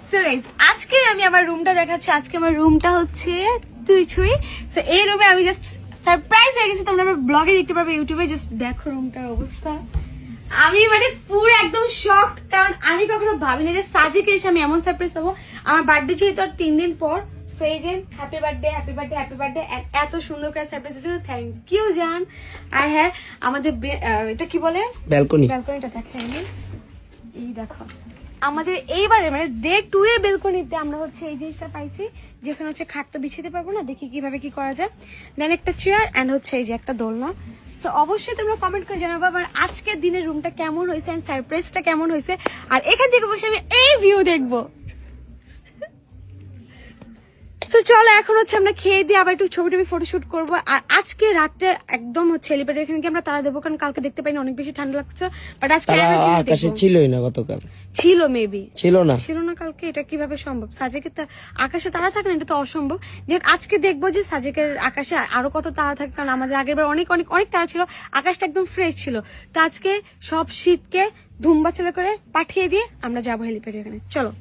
So guys আজকে আমি আমার রুমটা দেখাচ্ছি। আজকে আমার রুমটা হচ্ছে তুই ছুঁই। সো এই রুমে আমি জাস্ট সারপ্রাইজ হয়ে গেছি, তোমরা আমার ব্লগে দেখতে পারবে, ইউটিউবে। জাস্ট দেখো রুমটার অবস্থা। আমি মানে পুরো একদম শক, কারণ আমি কখনো ভাবিনি যে সাজিকে এসে আমি এমন সারপ্রাইজ পাবো। আমার বার্থডে যেহেতু আর 3 দিন পর, সো এই যে happy birthday happy birthday happy birthday, এত সুন্দর করে সারপ্রাইজের জন্য থ্যাংক ইউ জান। আর হ্যাঁ, আমাদের এটা কি বলে, ব্যালকনিটা দেখাইনি। এই দেখো আমাদের এইবারে মানে ডে 2 এর বেলকনিতে আমরা হচ্ছে এই জিনিসটা পাইছি, যেখানে হচ্ছে খাটটা বিছাতে পারবো না, দেখি কিভাবে কি করা যায়। দেন একটা চেয়ার এন্ড হচ্ছে এই যে একটা দোলনা। তো অবশ্যই তোমরা কমেন্ট করে জানাবো আমার আজকের দিনের রুমটা কেমন হয়েছে এন্ড সারপ্রাইজটা কেমন হয়েছে। আর এখান থেকে বসে আমি এই ভিউ দেখবো। তো চলো এখন হচ্ছে আমরা খেয়ে দিয়ে আবার একটু ছবি টবি ফটোশুট করবো। আর আজকে রাতে একদম হচ্ছে এলিভেটর এখানে আমরা তারা দেবো, কারণ কালকে দেখতে পাইনি, অনেক বেশি ঠান্ডা লাগছে। বাট আজকে আকাশে ছিলই না, গতকাল ছিল, মেবি ছিল না কালকে। এটা কিভাবে সম্ভব? সাজেকের আকাশে তারা থাকে না, এটা তো অসম্ভব। যে আজকে দেখবো যে সাজেকের আকাশে আরো কত তারা থাকে, কারণ আমাদের আগের বার অনেক অনেক অনেক তারা ছিল, আকাশটা একদম ফ্রেশ ছিল। তো আজকে সব শীতকে ধুমবাচালা করে পাঠিয়ে দিয়ে আমরা যাবো হেলিপ্যাড এখানে। চলো।